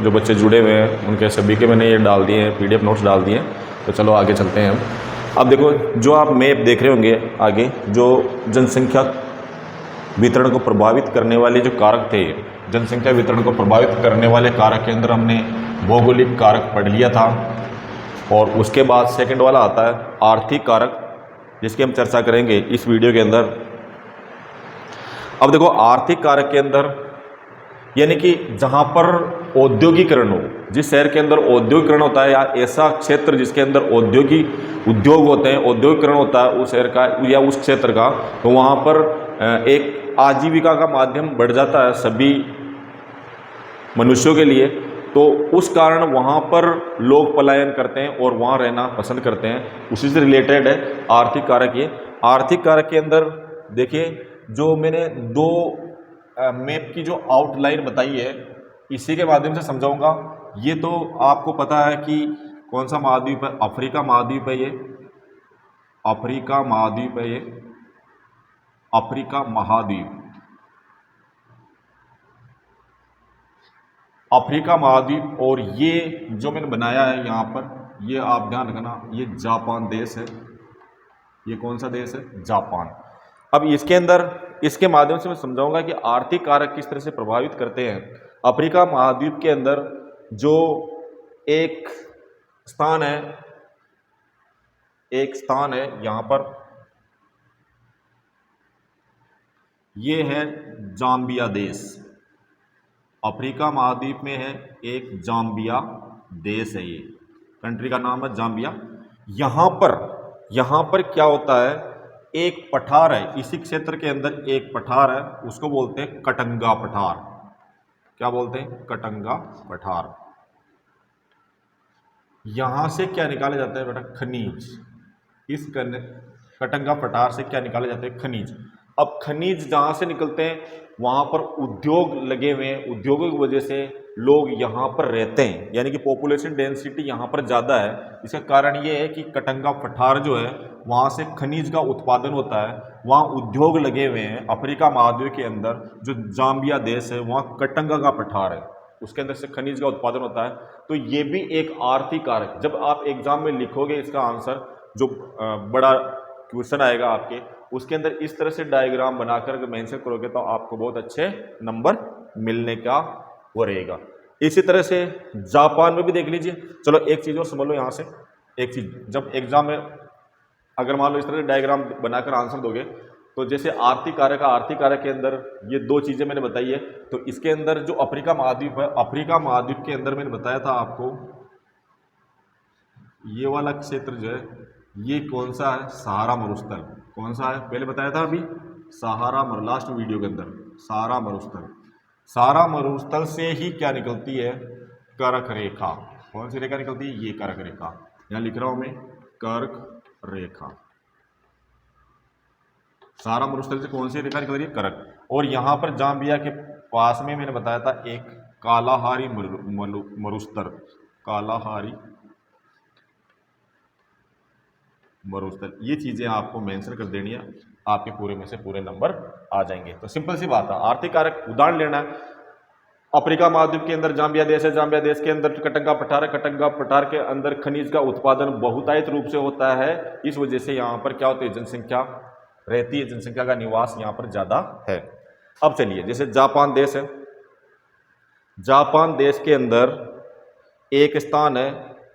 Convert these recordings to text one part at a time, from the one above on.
जो बच्चे जुड़े हुए हैं उनके सभी के मैंने ये डाल दिए हैं, पीडीएफ नोट्स डाल दिए हैं। तो चलो आगे चलते हैं हम। अब देखो, जो आप मैप देख रहे होंगे आगे, जो जनसंख्या वितरण को प्रभावित करने वाले जो कारक थे, जनसंख्या वितरण को प्रभावित करने वाले कारक के अंदर हमने भौगोलिक कारक पढ़ लिया था। और उसके बाद सेकंड वाला आता है आर्थिक कारक, जिसकी हम चर्चा करेंगे इस वीडियो के अंदर। अब देखो, आर्थिक कारक के अंदर यानी कि जहाँ पर औद्योगिकरण हो, जिस शहर के अंदर औद्योगिकरण होता है या ऐसा क्षेत्र जिसके अंदर औद्योगिक उद्योग होते हैं, औद्योगिकरण होता है उस शहर का या उस क्षेत्र का, तो वहाँ पर एक आजीविका का माध्यम बढ़ जाता है सभी मनुष्यों के लिए। तो उस कारण वहाँ पर लोग पलायन करते हैं और वहाँ रहना पसंद करते हैं। उसी से रिलेटेड है आर्थिक कारक। ये आर्थिक कारक के अंदर देखिए, जो मैंने दो मैप की जो आउटलाइन बताई है, इसी के माध्यम से समझाऊंगा। ये तो आपको पता है कि कौन सा महाद्वीप है, अफ्रीका महाद्वीप है। ये अफ्रीका महाद्वीप है, ये अफ्रीका महाद्वीप, अफ्रीका महाद्वीप। और ये जो मैंने बनाया है यहाँ पर, ये आप ध्यान रखना, ये जापान देश है। ये कौन सा देश है? जापान। अब इसके अंदर, इसके माध्यम से मैं समझाऊंगा कि आर्थिक कारक किस तरह से प्रभावित करते हैं। अफ्रीका महाद्वीप के अंदर जो एक स्थान है, एक स्थान है यहाँ पर, ये है जाम्बिया देश। अफ्रीका महाद्वीप में है एक जाम्बिया देश है, ये कंट्री का नाम है जाम्बिया। यहाँ पर क्या होता है, एक पठार है, इसी क्षेत्र के अंदर एक पठार है, उसको बोलते हैं कटंगा पठार। क्या बोलते हैं? कटंगा पठार। यहां से क्या निकाले जाते हैं बेटा? खनिज। इस कटंगा पठार से क्या निकाले जाते हैं? खनिज। अब खनिज जहां से निकलते हैं वहां पर उद्योग लगे हुए हैं, उद्योगों की वजह से लोग यहाँ पर रहते हैं, यानी कि पॉपुलेशन डेंसिटी यहाँ पर ज़्यादा है। इसका कारण ये है कि कटंगा पठार जो है वहाँ से खनिज का उत्पादन होता है, वहाँ उद्योग लगे हुए हैं। अफ्रीका महाद्वीप के अंदर जो जाम्बिया देश है, वहाँ कटंगा का पठार है, उसके अंदर से खनिज का उत्पादन होता है। तो ये भी एक आर्थिक कारक, जब आप एग्जाम में लिखोगे इसका आंसर, जो बड़ा क्वेश्चन आएगा आपके, उसके अंदर इस तरह से डायग्राम बनाकर मेंशन करोगे तो आपको बहुत अच्छे नंबर मिलने का वो रहेगा। इसी तरह से जापान में भी देख लीजिए। चलो एक चीज़ और समझ लो यहाँ से, एक चीज़, जब एग्जाम में अगर मान लो इस तरह से डायग्राम बनाकर आंसर दोगे, तो जैसे आर्थिक कारक, आर्थिक कारक के अंदर ये दो चीज़ें मैंने बताई है। तो इसके अंदर जो अफ्रीका महाद्वीप है, अफ्रीका महाद्वीप के अंदर मैंने बताया था आपको, ये वाला क्षेत्र जो है, ये कौन सा है? सहारा मरुस्थल। कौन सा है? पहले बताया था अभी, सहारा लास्ट वीडियो के अंदर, सहारा मरुस्थल। सहारा मरुस्थल से ही क्या निकलती है? कर्क रेखा। कौन सी रेखा निकलती है? ये कर्क रेखा। यहाँ लिख रहा हूं मैं, कर्क रेखा। सहारा मरुस्थल से कौन सी रेखा निकल रही है? कर्क। और यहाँ पर जाम्बिया के पास में मैंने बताया था एक कालाहारी मरुस्थल, कालाहारी मरुस्थल। ये चीजें आपको मेंशन कर देनी है, आपके पूरे में से पूरे नंबर आ जाएंगे। तो सिंपल सी बात है, आर्थिक कारक उदाहरण लेना है। अफ्रीका महाद्वीप के अंदर जाम्बिया देश है, जाम्बिया देश के अंदर कटंगा पठार है, कटंगा पठार के अंदर खनिज का उत्पादन बहुतायत रूप से होता है। इस वजह से यहाँ पर क्या होती है? जनसंख्या रहती है, जनसंख्या का निवास यहाँ पर ज्यादा है। अब चलिए, जैसे जापान देश है, जापान देश के अंदर एक स्थान है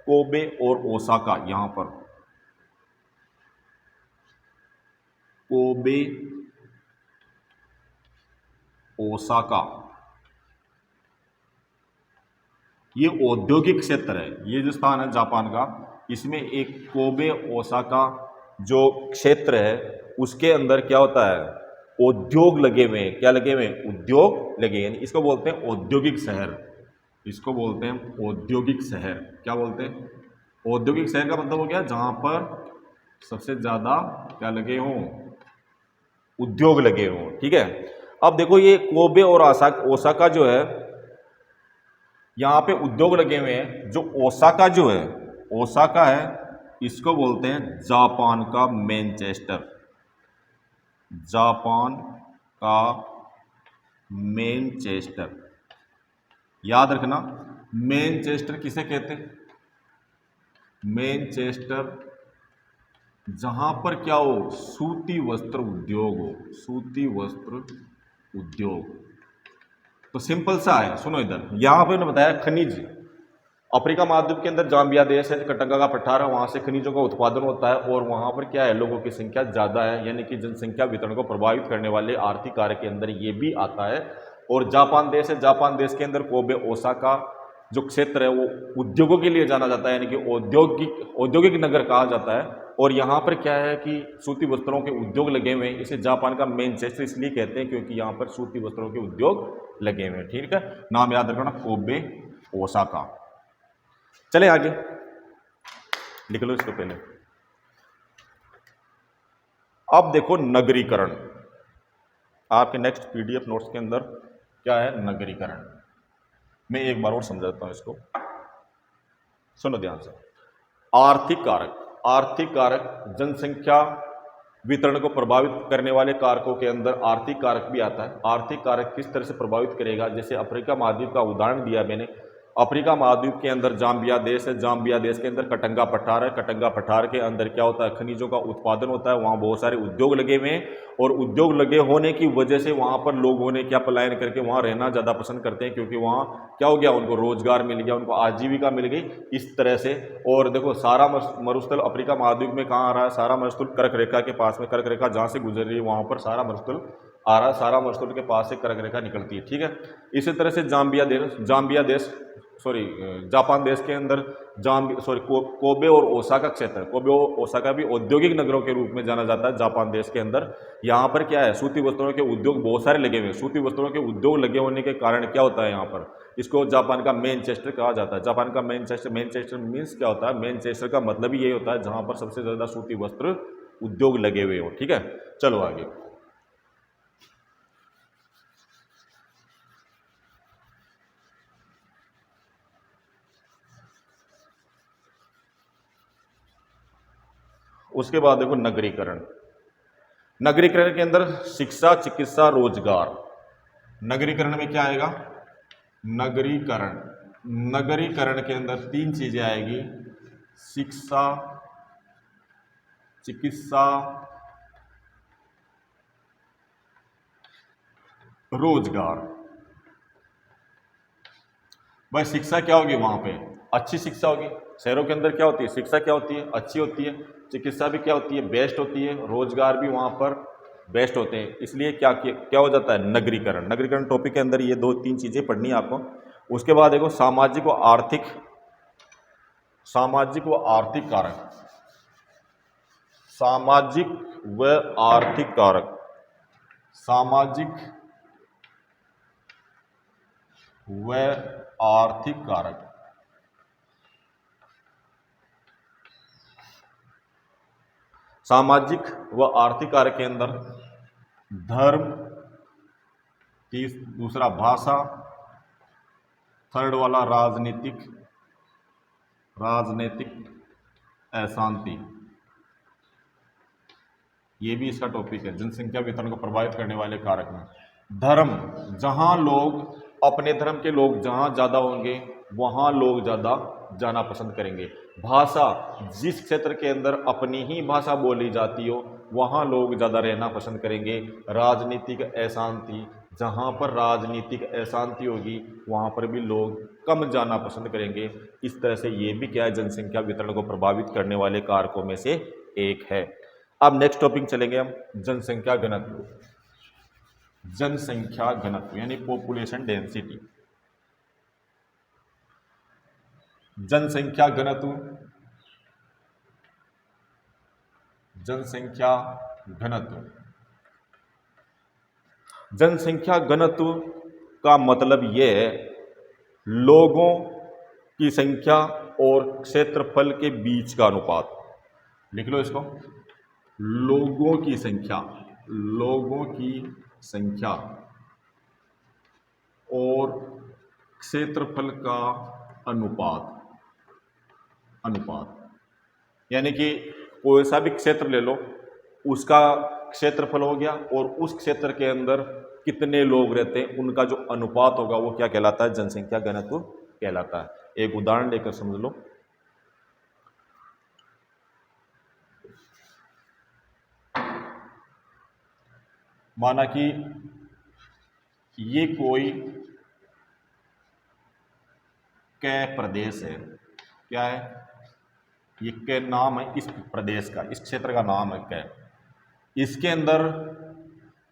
कोबे और ओसाका। यहाँ पर कोबे, ओसाका, ये औद्योगिक क्षेत्र है। ये जो स्थान है जापान का, इसमें एक कोबे ओसाका जो क्षेत्र है, उसके अंदर क्या होता है? उद्योग लगे हुए हैं। क्या लगे हुए हैं? उद्योग लगे हैं। इसको बोलते हैं औद्योगिक शहर। इसको बोलते हैं औद्योगिक शहर। क्या बोलते हैं? औद्योगिक शहर का मतलब हो गया जहां पर सबसे ज्यादा क्या लगे हों? उद्योग लगे हों। ठीक है। अब देखो, ये कोबे और ओसाका जो है, यहाँ पे उद्योग लगे हुए हैं। जो ओसाका जो है, ओसाका है, इसको बोलते हैं जापान का मैनचेस्टर। जापान का मैनचेस्टर। याद रखना, मैनचेस्टर किसे कहते हैं? मैनचेस्टर जहां पर क्या हो, सूती वस्त्र उद्योग हो, सूती वस्त्र उद्योग। तो सिंपल सा है, सुनो इधर, यहां पे उन्होंने बताया खनिज, अफ्रीका महाद्वीप के अंदर जाम्बिया देश है, कटंगा का पठार है, वहां से खनिजों का उत्पादन होता है और वहां पर क्या है, लोगों की संख्या ज्यादा है, यानी कि जनसंख्या वितरण को प्रभावित करने वाले आर्थिक कार्य के अंदर ये भी आता है। और जापान देश है, जापान देश के अंदर कोबे ओसाका जो क्षेत्र है वो उद्योगों के लिए जाना जाता है, यानी कि औद्योगिक नगर कहा जाता है। और यहाँ पर क्या है कि सूती वस्त्रों के उद्योग लगे हुए हैं, इसे जापान का मैनचेस्टर इसलिए कहते हैं क्योंकि यहाँ पर सूती वस्त्रों के उद्योग लगे हुए हैं। ठीक है, नाम याद रखना, कोबे ओसाका। चले आगे, लिख लो इसको पहले। अब देखो नगरीकरण, आपके नेक्स्ट पीडीएफ नोट्स के अंदर क्या है, नगरीकरण। मैं एक बार और समझाता हूं इसको, सुनो ध्यान से। आर्थिक कारक, आर्थिक कारक जनसंख्या वितरण को प्रभावित करने वाले कारकों के अंदर आर्थिक कारक भी आता है। आर्थिक कारक किस तरह से प्रभावित करेगा, जैसे अफ्रीका महाद्वीप का उदाहरण दिया मैंने। अफ्रीका महाद्वीप के अंदर जाम्बिया देश है, जाम्बिया देश के अंदर कटंगा पठार है, कटंगा पठार के अंदर क्या होता है, खनिजों का उत्पादन होता है, वहाँ बहुत सारे उद्योग लगे हुए हैं और उद्योग लगे होने की वजह से वहाँ पर लोगों ने क्या पलायन करके वहाँ रहना ज़्यादा पसंद करते हैं, क्योंकि वहाँ क्या हो गया, उनको रोजगार मिल गया, उनको आजीविका मिल गई इस तरह से। और देखो सारा मरुस्थल अफ्रीका महाद्वीप में कहाँ आ रहा है, सारा मरुस्थल कर्क रेखा के पास में, कर्क रेखा जहाँ से गुजर रही है वहाँ पर सारा मरुस्थल आ रहा है, सारा मरुस्थल के पास से कर्क रेखा निकलती है। ठीक है, इसी तरह से जाम्बिया देश जापान देश के अंदर कोबे और ओसाका क्षेत्र, कोबे और ओसाका भी औद्योगिक नगरों के रूप में जाना जाता है जापान देश के अंदर। यहाँ पर क्या है, सूती वस्त्रों के उद्योग बहुत सारे लगे हुए हैं। सूती वस्त्रों के उद्योग लगे होने के कारण क्या होता है, यहाँ पर इसको जापान का मैनचेस्टर कहा जाता है। जापान का मैनचेस्टर मीन्स क्या होता है, मैनचेस्टर का मतलब ही यही होता है जहाँ पर सबसे ज्यादा सूती वस्त्र उद्योग लगे हुए हो। ठीक है, चलो आगे। उसके बाद देखो नगरीकरण। नगरीकरण के अंदर शिक्षा, चिकित्सा, रोजगार। नगरीकरण में क्या आएगा, नगरीकरण, नगरीकरण के अंदर तीन चीजें आएगी, शिक्षा, चिकित्सा, रोजगार। भाई शिक्षा क्या होगी, वहां पे अच्छी शिक्षा होगी। शहरों के अंदर क्या होती है, शिक्षा क्या होती है, अच्छी होती है। चिकित्सा भी क्या होती है, बेस्ट होती है। रोजगार भी वहां पर बेस्ट होते हैं। इसलिए क्या हो जाता है, नगरीकरण। नगरीकरण टॉपिक के अंदर ये दो तीन चीजें पढ़नी है आपको। उसके बाद देखो सामाजिक व आर्थिक, सामाजिक व आर्थिक कारक, सामाजिक व आर्थिक कारक, सामाजिक व आर्थिक कारक। सामाजिक व आर्थिक कारक के अंदर धर्म, दूसरा भाषा, थर्ड वाला राजनीतिक अशांति। ये भी इसका टॉपिक है, जनसंख्या वितरण को प्रभावित करने वाले कारक में। धर्म, जहां लोग अपने धर्म के लोग जहां ज्यादा होंगे वहां लोग ज्यादा जाना पसंद करेंगे। भाषा, जिस क्षेत्र के अंदर अपनी ही भाषा बोली जाती हो वहां लोग ज्यादा रहना पसंद करेंगे। राजनीतिक अशांति, जहां पर राजनीतिक अशांति होगी वहां पर भी लोग कम जाना पसंद करेंगे। इस तरह से ये भी क्या है, जनसंख्या वितरण को प्रभावित करने वाले कारकों में से एक है। अब नेक्स्ट टॉपिक चलेंगे हम, जनसंख्या घनत्व। जनसंख्या घनत्व यानी पॉपुलेशन डेंसिटी। जनसंख्या घनत्व, जनसंख्या घनत्व, जनसंख्या घनत्व का मतलब यह है लोगों की संख्या और क्षेत्रफल के बीच का अनुपात। लिख लो इसको, लोगों की संख्या, लोगों की संख्या और क्षेत्रफल का अनुपात। यानी कि कोई सा भी क्षेत्र ले लो, उसका क्षेत्रफल हो गया और उस क्षेत्र के अंदर कितने लोग रहते हैं उनका जो अनुपात होगा वो क्या कहलाता है, जनसंख्या घनत्व कहलाता है। एक उदाहरण लेकर समझ लो। माना कि ये कोई कै प्रदेश है, क्या है, ये कै नाम है इस प्रदेश का, इस क्षेत्र का नाम है कै। इसके अंदर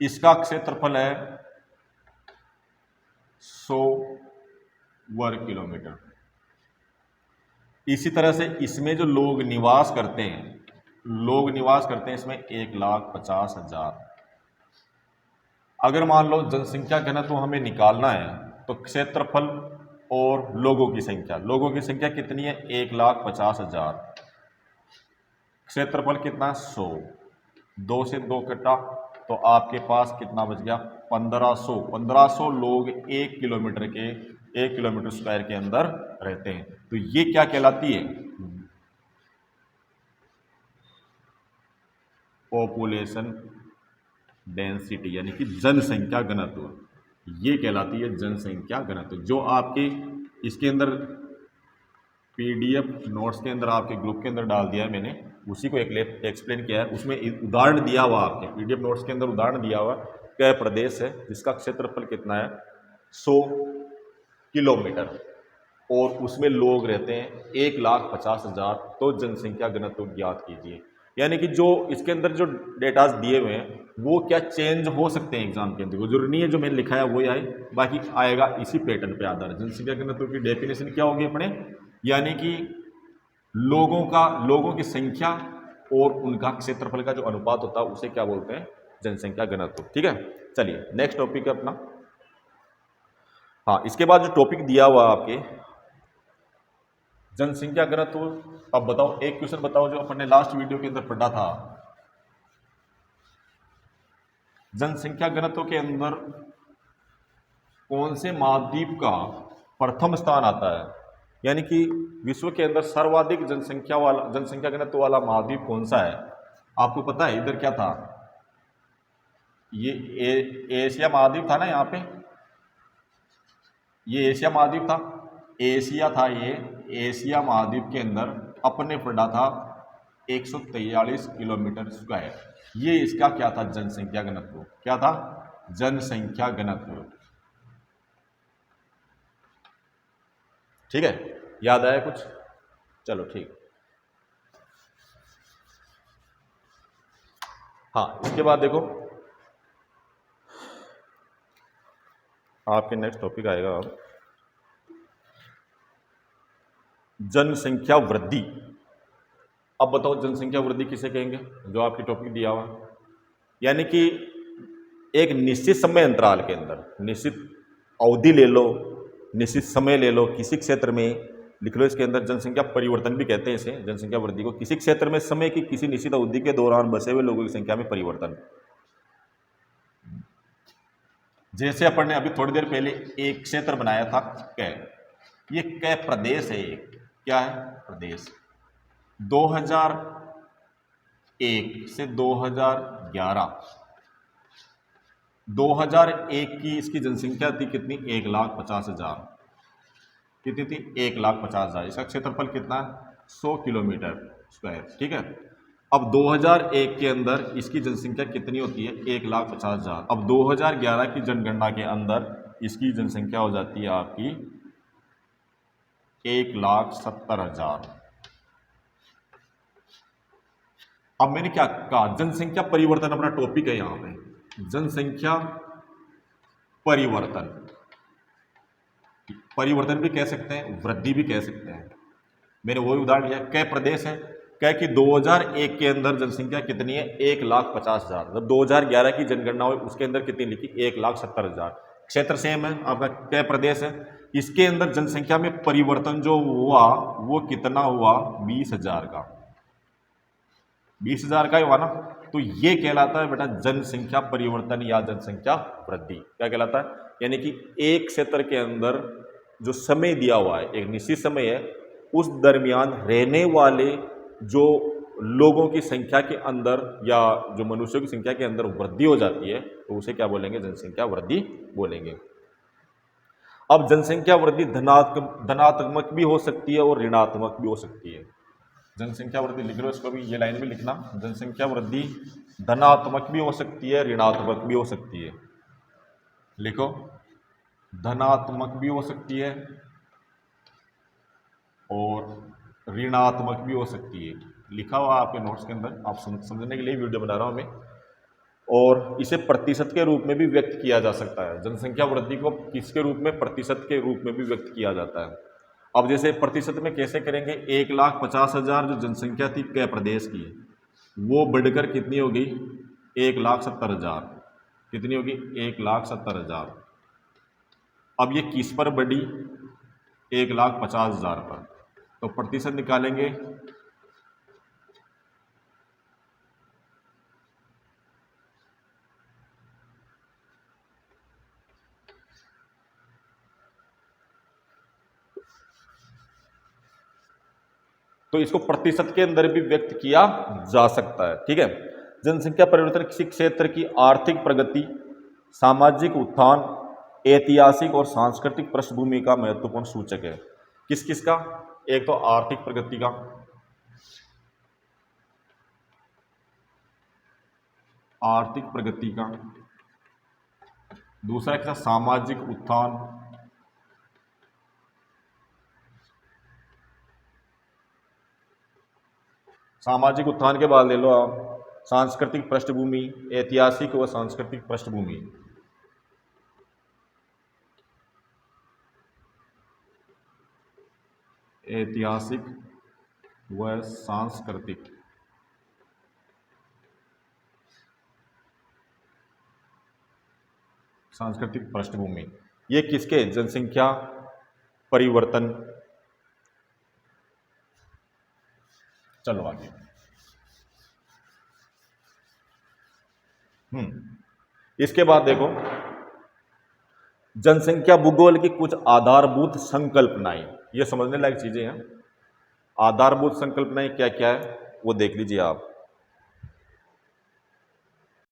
इसका क्षेत्रफल है 100 वर्ग किलोमीटर। इसी तरह से इसमें जो लोग निवास करते हैं इसमें 1,50,000। अगर मान लो जनसंख्या घनत्व हमें निकालना है तो क्षेत्रफल और लोगों की संख्या कितनी है, 1,50,000। क्षेत्रफल कितना, 100। 2 से 2 कटा तो आपके पास कितना बच गया, 1500 लोग 1 किलोमीटर स्क्वायर के अंदर रहते हैं। तो ये क्या कहलाती है, पॉपुलेशन डेंसिटी, यानी कि जनसंख्या घनत्व। ये कहलाती है जनसंख्या घनत्व। जो आपके इसके अंदर पीडीएफ नोट्स के अंदर आपके ग्रुप के अंदर डाल दिया है मैंने, उसी को एक्सप्लेन किया है। उसमें उदाहरण दिया हुआ, आपके पीडीएफ नोट्स के अंदर उदाहरण दिया हुआ क्या प्रदेश है जिसका क्षेत्रफल कितना है, 100 किलोमीटर, और उसमें लोग रहते हैं 1,50,000। तो जनसंख्या घनत्व ज्ञात कीजिए। यानी कि जो इसके अंदर जो डेटाज दिए हुए हैं वो क्या चेंज हो सकते हैं एग्जाम के अंदर, वो जरूरी नहीं है जो मैंने लिखा है वही आए, बाकी आएगा इसी पैटर्न पे आधारित। जनसंख्या घनत्व की डेफिनेशन क्या होगी अपने, यानी कि लोगों की संख्या और उनका क्षेत्रफल का जो अनुपात होता है उसे क्या बोलते हैं, जनसंख्या घनत्व। ठीक है, चलिए नेक्स्ट टॉपिक है अपना। हाँ, इसके बाद जो टॉपिक दिया हुआ आपके जनसंख्या घनत्व। अब बताओ, एक क्वेश्चन बताओ जो अपन ने लास्ट वीडियो के अंदर पढ़ा था। जनसंख्या घनत्व के अंदर कौन से महाद्वीप का प्रथम स्थान आता है, यानी कि विश्व के अंदर सर्वाधिक जनसंख्या घनत्व वाला महाद्वीप कौन सा है। आपको पता है इधर क्या था, ये एशिया महाद्वीप था ना, यहाँ पे ये एशिया महाद्वीप था, एशिया था। ये एशिया महाद्वीप के अंदर अपने पड़ा था 143 किलोमीटर स्क्वायर। ये इसका क्या था, जनसंख्या घनत्व। क्या था, जनसंख्या घनत्व। ठीक है, याद आया कुछ, चलो ठीक। हाँ, इसके बाद देखो आपके नेक्स्ट टॉपिक आएगा अब जनसंख्या वृद्धि। अब बताओ जनसंख्या वृद्धि किसे कहेंगे, जो आपकी टॉपिक दिया हुआ, यानी कि एक निश्चित समय अंतराल के अंदर, निश्चित अवधि ले लो, निश्चित समय ले लो, किसी क्षेत्र में लिख लो, इसके अंदर जनसंख्या परिवर्तन भी कहते हैं इसे, जनसंख्या वृद्धि को। किसी क्षेत्र में समय की किसी निश्चित अवधि के दौरान बसे हुए लोगों की संख्या में परिवर्तन। जैसे अपन ने अभी थोड़ी देर पहले एक क्षेत्र बनाया था कै, ये कै प्रदेश है, एक क्या है, प्रदेश। 2001 से 2001 की इसकी जनसंख्या थी कितनी, 1,50,000। कितनी थी, 1,50,000। इसका क्षेत्रफल कितना, 100 किलोमीटर स्क्वायर। ठीक है, अब 2001 के अंदर इसकी जनसंख्या कितनी होती है, 1,50,000। अब 2011 की जनगणना के अंदर इसकी जनसंख्या हो जाती है आपकी 1,70,000। अब मैंने क्या कहा, जनसंख्या परिवर्तन अपना टॉपिक है यहां पे, जनसंख्या परिवर्तन भी कह सकते हैं, वृद्धि भी कह सकते हैं। मैंने वही उदाहरण लिया, कै प्रदेश है, कै कि 2001 के अंदर जनसंख्या कितनी है, 1,50,000। जब 2011 की जनगणना हुई उसके अंदर कितनी लिखी, 1,70,000। क्षेत्र सेम है आपका, कै प्रदेश है, इसके अंदर जनसंख्या में परिवर्तन जो हुआ वो कितना हुआ, 20,000 का, 20,000 का ही हुआ ना। तो ये कहलाता है बेटा जनसंख्या परिवर्तन या जनसंख्या वृद्धि। क्या कहलाता है, यानी कि एक क्षेत्र के अंदर जो समय दिया हुआ है, एक निश्चित समय है, उस दरमियान रहने वाले जो लोगों की संख्या के अंदर या जो मनुष्यों की संख्या के अंदर वृद्धि हो जाती है तो उसे क्या बोलेंगे, जनसंख्या वृद्धि बोलेंगे। अब जनसंख्या वृद्धि धनात्मक भी हो सकती है और ऋणात्मक भी हो सकती है। जनसंख्या वृद्धि लिख लो इसको भी, ये लाइन में लिखना, जनसंख्या वृद्धि धनात्मक भी हो सकती है, ऋणात्मक भी हो सकती है। लिखो, धनात्मक भी हो सकती है और ऋणात्मक भी हो सकती है। लिखा हुआ आपके नोट्स के अंदर, आप समझने के लिए वीडियो बना रहा हूं मैं। और इसे प्रतिशत के रूप में भी व्यक्त किया जा सकता है। जनसंख्या वृद्धि को किसके रूप में, प्रतिशत के रूप में भी व्यक्त किया जाता है। अब जैसे प्रतिशत में कैसे करेंगे, 1,50,000 जो जनसंख्या थी कै प्रदेश की, वो बढ़कर कितनी होगी, 1,70,000। कितनी होगी, 1,70,000। अब ये किस पर बढ़ी, 1,50,000 पर। तो प्रतिशत निकालेंगे, तो इसको प्रतिशत के अंदर भी व्यक्त किया जा सकता है। ठीक है, जनसंख्या परिवर्तन किसी क्षेत्र की आर्थिक प्रगति, सामाजिक उत्थान, ऐतिहासिक और सांस्कृतिक पृष्ठभूमि का महत्वपूर्ण सूचक है। किस किस का, एक तो आर्थिक प्रगति का, आर्थिक प्रगति का, दूसरा क्या, सामाजिक उत्थान, सामाजिक उत्थान के बाद ले लो आप सांस्कृतिक पृष्ठभूमि, ऐतिहासिक व सांस्कृतिक पृष्ठभूमि। ऐतिहासिक व सांस्कृतिक, सांस्कृतिक पृष्ठभूमि, ये किसके, जनसंख्या परिवर्तन। चलो आगे। इसके बाद देखो, जनसंख्या भूगोल की कुछ आधारभूत संकल्पनाएं, ये समझने लायक चीजें हैं। आधारभूत संकल्पनाएं क्या क्या है वो देख लीजिए आप।